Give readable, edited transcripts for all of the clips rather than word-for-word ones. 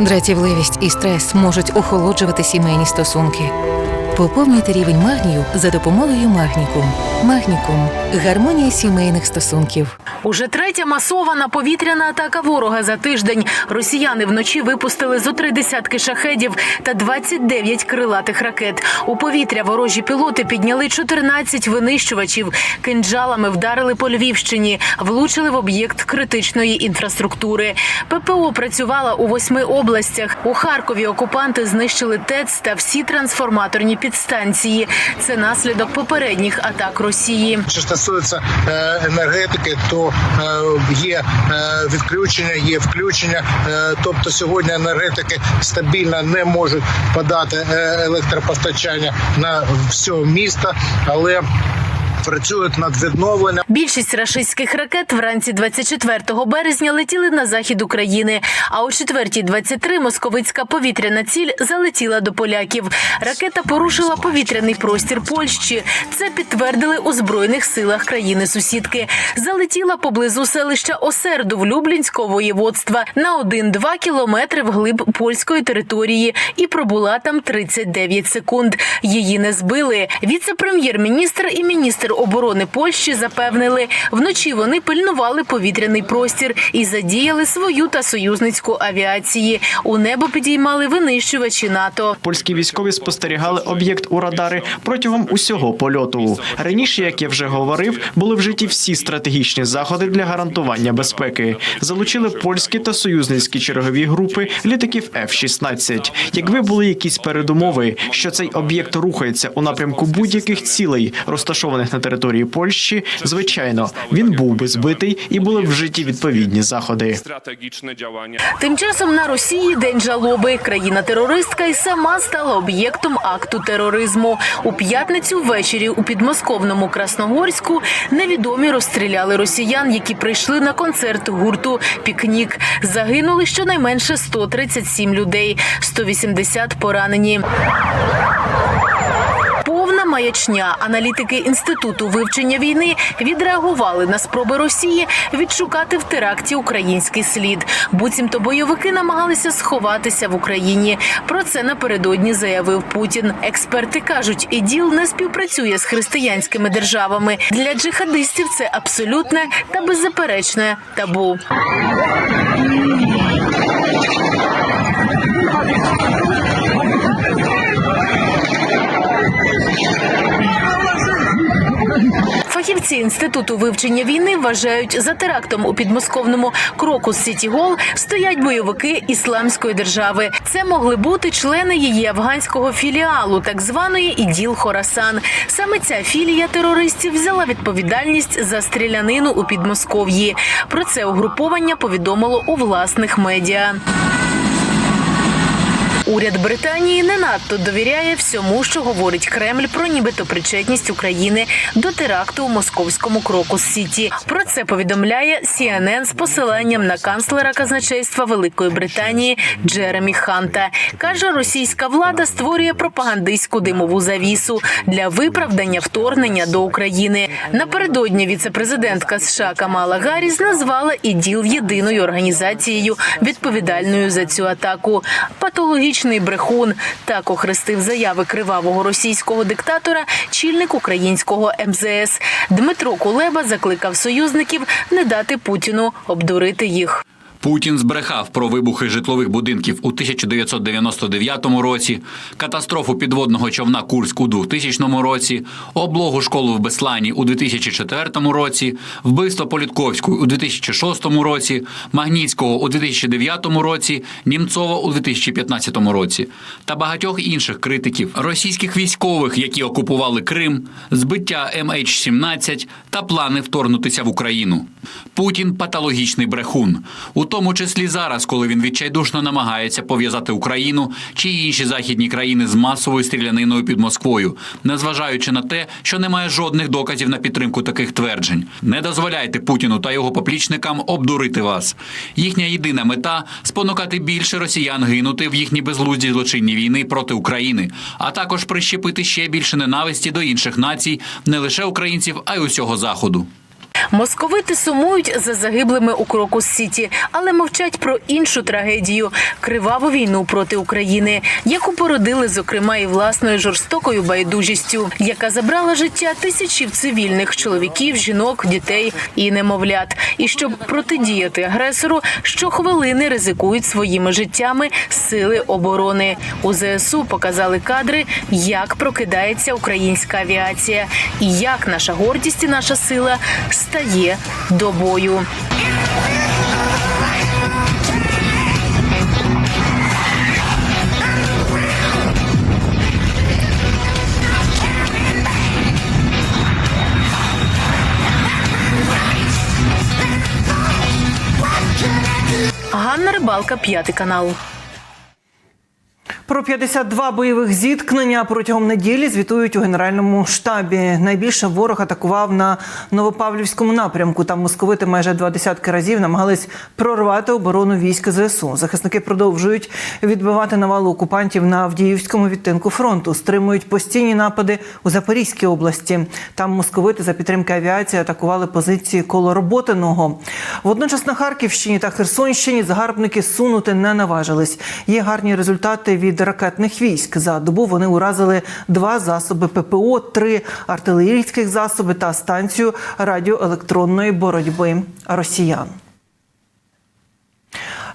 Дратівливість і стрес можуть охолоджувати сімейні стосунки. Поповнюйте рівень магнію за допомогою Магнікум. Магнікум – гармонія сімейних стосунків. Уже третя масована повітряна атака ворога за тиждень. Росіяни вночі випустили зо 3 десятки шахедів та 29 крилатих ракет. У повітря ворожі пілоти підняли 14 винищувачів. Кинджалами вдарили по Львівщині, влучили в об'єкт критичної інфраструктури. ППО працювала у 8 областях. У Харкові окупанти знищили ТЕЦ та всі трансформаторні підстанції. Це наслідок попередніх атак Росії. Що стосується енергетики, то є відключення, є включення. Тобто сьогодні енергетики стабільно не можуть подати електропостачання на все місто, але працюють над відновленням. Більшість рашистських ракет вранці 24 березня летіли на захід України, а о 4:23 московицька повітряна ціль залетіла до поляків. Ракета порушила повітряний простір Польщі. Це підтвердили у Збройних силах країни-сусідки. Залетіла поблизу селища Осердов Люблінського воєводства на 1-2 кілометри вглиб польської території і пробула там 39 секунд. Її не збили. Віце-прем'єр-міністр і міністр оборони Польщі запевнили, вночі вони пильнували повітряний простір і задіяли свою та союзницьку авіації. У небо підіймали винищувачі НАТО. Польські військові спостерігали об'єкт у радари протягом усього польоту. Раніше, як я вже говорив, були вжиті всі стратегічні заходи для гарантування безпеки. Залучили польські та союзницькі чергові групи літаків F-16. Якби були якісь передумови, що цей об'єкт рухається у напрямку будь-яких цілей, розташованих на території Польщі, звичайно, він був би збитий і були вжиті відповідні заходи. Тим часом на Росії день жалоби. Країна-терористка і сама стала об'єктом акту тероризму. У п'ятницю ввечері у підмосковному Красногорську невідомі розстріляли росіян, які прийшли на концерт гурту «Пікнік». Загинули щонайменше 137 людей, 180 поранені. Повна маячня. Аналітики Інституту вивчення війни відреагували на спроби Росії відшукати в теракті український слід. Буцімто бойовики намагалися сховатися в Україні. Про це напередодні заявив Путін. Експерти кажуть, ІДІЛ не співпрацює з християнськими державами. Для джихадистів це абсолютне та беззаперечне табу. Фахівці Інституту вивчення війни вважають, за терактом у підмосковному Крокус-Сіті-Гол стоять бойовики Ісламської держави. Це могли бути члени її афганського філіалу, так званої ІДІЛ-Хорасан. Саме ця філія терористів взяла відповідальність за стрілянину у Підмосков'ї. Про це угруповання повідомило у власних медіа. Уряд Британії не надто довіряє всьому, що говорить Кремль про нібито причетність України до теракту у московському Крокус-Сіті. Про це повідомляє CNN з посиланням на канцлера казначейства Великої Британії Джеремі Ханта. Каже, російська влада створює пропагандистську димову завісу для виправдання вторгнення до України. Напередодні віце-президентка США Камала Гарріс назвала ІДІЛ єдиною організацією, відповідальною за цю атаку. Патологічний брехун – так охрестив заяви кривавого російського диктатора чільник українського МЗС. Дмитро Кулеба закликав союзників не дати Путіну обдурити їх. Путін збрехав про вибухи житлових будинків у 1999 році, катастрофу підводного човна «Курськ» у 2000 році, облогу школи в Беслані у 2004 році, вбивство Політковської у 2006 році, Магнітського у 2009 році, Німцова у 2015 році та багатьох інших критиків, російських військових, які окупували Крим, збиття MH17 та плани вторгнутися в Україну. Путін – патологічний брехун. У тому числі зараз, коли він відчайдушно намагається пов'язати Україну чи інші західні країни з масовою стріляниною під Москвою, незважаючи на те, що немає жодних доказів на підтримку таких тверджень. Не дозволяйте Путіну та його поплічникам обдурити вас. Їхня єдина мета – спонукати більше росіян гинути в їхній безглуздій злочинній війни проти України, а також прищепити ще більше ненависті до інших націй, не лише українців, а й усього Заходу. Московити сумують за загиблими у Крокус-Сіті, але мовчать про іншу трагедію – криваву війну проти України, яку породили, зокрема, і власною жорстокою байдужістю, яка забрала життя тисячів цивільних чоловіків, жінок, дітей і немовлят. І щоб протидіяти агресору, щохвилини ризикують своїми життями сили оборони. У ЗСУ показали кадри, як прокидається українська авіація і як наша гордість і наша сила стає до бою. Ганна Рибалка, 5 канал. Про 52 бойових зіткнення протягом неділі звітують у Генеральному штабі. Найбільше ворог атакував на Новопавлівському напрямку. Там московити майже 20 разів намагались прорвати оборону військ ЗСУ. Захисники продовжують відбивати навалу окупантів на Авдіївському відтинку фронту. Стримують постійні напади у Запорізькій області. Там московити за підтримки авіації атакували позиції коло Роботиного. Водночас на Харківщині та Херсонщині загарбники сунути не наважились. Є гарні результати від ракетних військ. За добу вони уразили 2 засоби ППО, 3 артилерійських засоби та станцію радіоелектронної боротьби росіян.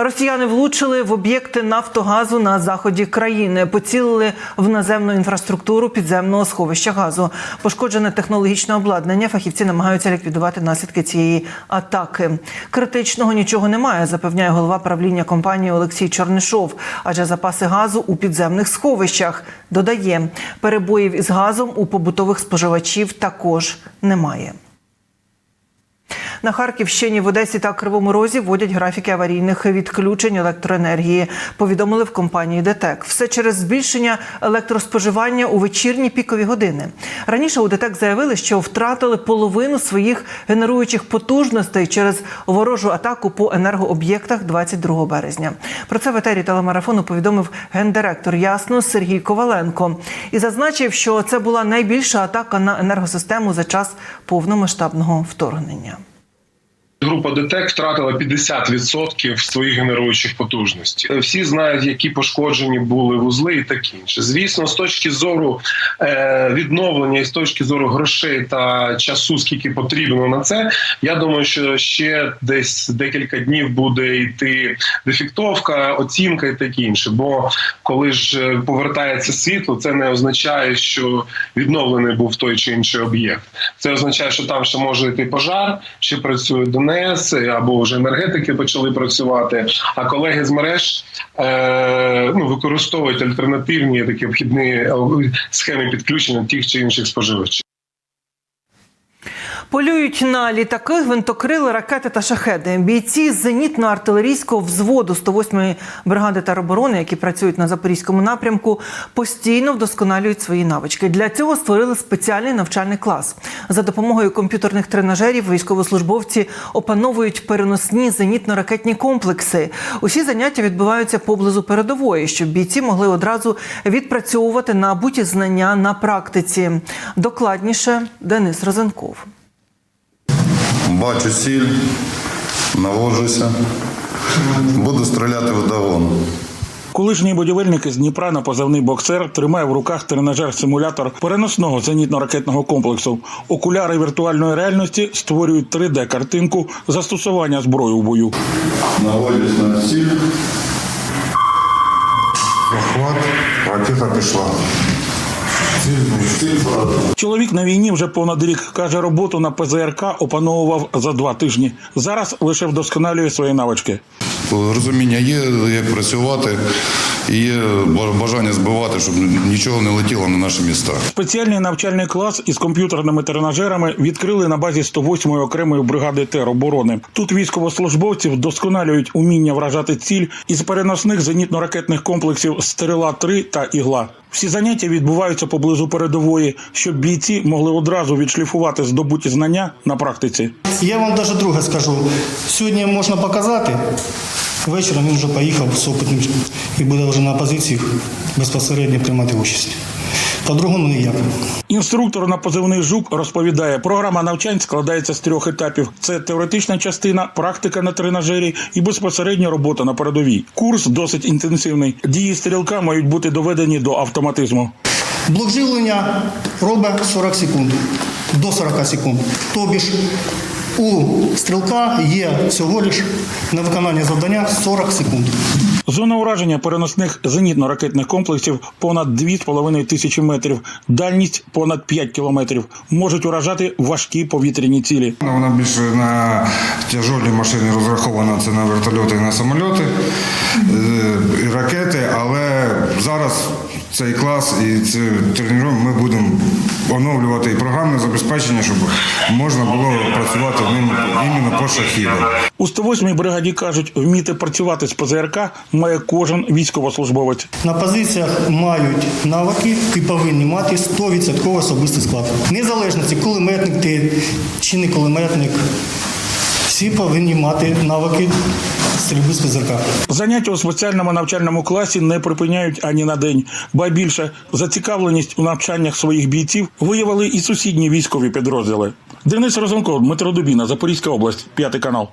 Росіяни влучили в об'єкти Нафтогазу на заході країни. Поцілили в наземну інфраструктуру підземного сховища газу. Пошкоджене технологічне обладнання. Фахівці намагаються ліквідувати наслідки цієї атаки. Критичного нічого немає, запевняє голова правління компанії Олексій Чернишов. Адже запаси газу у підземних сховищах. Додає, перебоїв із газом у побутових споживачів також немає. На Харківщині, в Одесі та Кривому Розі вводять графіки аварійних відключень електроенергії, повідомили в компанії ДТЕК. Все через збільшення електроспоживання у вечірні пікові години. Раніше у ДТЕК заявили, що втратили половину своїх генеруючих потужностей через ворожу атаку по енергооб'єктах 22 березня. Про це в етері телемарафону повідомив гендиректор Ясно Сергій Коваленко. І зазначив, що це була найбільша атака на енергосистему за час повномасштабного вторгнення. Група ДТЕК втратила 50% своїх генеруючих потужностей. Всі знають, які пошкоджені були вузли і таке інше. Звісно, з точки зору відновлення і з точки зору грошей та часу, скільки потрібно на це, я думаю, що ще десь декілька днів буде йти дефектовка, оцінка і таке інше. Бо коли ж повертається світло, це не означає, що відновлений був той чи інший об'єкт. Це означає, що там ще може йти пожар, ще працює ДНС, або вже енергетики почали працювати, а колеги з мереж використовують альтернативні такі обхідні схеми підключення тих чи інших споживачів. Полюють на літаки, гвинтокрили, ракети та шахеди. Бійці зенітно-артилерійського взводу 108-ї бригади тероборони, які працюють на Запорізькому напрямку, постійно вдосконалюють свої навички. Для цього створили спеціальний навчальний клас. За допомогою комп'ютерних тренажерів військовослужбовці опановують переносні зенітно-ракетні комплекси. Усі заняття відбуваються поблизу передової, щоб бійці могли одразу відпрацьовувати набуті знання на практиці. Докладніше Денис Розенков. Бачу ціль, наводжуся, буду стріляти вдогон. Колишній будівельник із Дніпра на позивний «Боксер» тримає в руках тренажер-симулятор переносного зенітно-ракетного комплексу. Окуляри віртуальної реальності створюють 3D-картинку застосування зброї у бою. Наводюсь на ціль. Захват, ракета пішла. Чоловік на війні вже понад рік. Каже, роботу на ПЗРК опановував за 2 тижні. Зараз лише вдосконалює свої навички. Розуміння є, як працювати, і є бажання збивати, щоб нічого не летіло на наші міста. Спеціальний навчальний клас із комп'ютерними тренажерами відкрили на базі 108-ї окремої бригади тероборони. Тут військовослужбовці вдосконалюють уміння вражати ціль із переносних зенітно-ракетних комплексів «Стріла-3» та «Ігла». Всі заняття відбуваються поблизу передової, щоб бійці могли одразу відшліфувати здобуті знання на практиці. Я вам навіть друге скажу. Сьогодні можна показати, вечором він вже поїхав з опитним і буде вже на позиціях безпосередньо приймати участь. По-другому ніяк. Інструктор на позивний «Жук» розповідає, програма навчань складається з 3 етапів. Це теоретична частина, практика на тренажері і безпосередня робота на передовій. Курс досить інтенсивний. Дії стрілка мають бути доведені до автоматизму. Блок живлення робить 40 секунд, до 40 секунд. Тобі ж у стрілка є всього лиш на виконання завдання 40 секунд. Зона ураження переносних зенітно-ракетних комплексів понад 2,5 тисячі метрів, дальність понад 5 кілометрів. Можуть уражати важкі повітряні цілі. Вона більше на тяжолі машини розрахована, це на вертольоти і на самольоти, і ракети, але зараз цей клас і ці тренування ми будемо оновлювати і програмне забезпечення, щоб можна було працювати ним іменно по шахідам. У 108-й бригаді кажуть, вміти працювати з ПЗРК має кожен військовослужбовець. На позиціях мають навики і повинні мати 100% особистий склад. Незалежно, кулеметник ти чи не кулеметник, всі повинні мати навики стрільби з ПЗРК. Заняття у спеціальному навчальному класі не припиняють ані на день. Ба більше, зацікавленість у навчаннях своїх бійців виявили і сусідні військові підрозділи. Денис Розенков, Дмитро Дубіна, Запорізька область, 5 канал.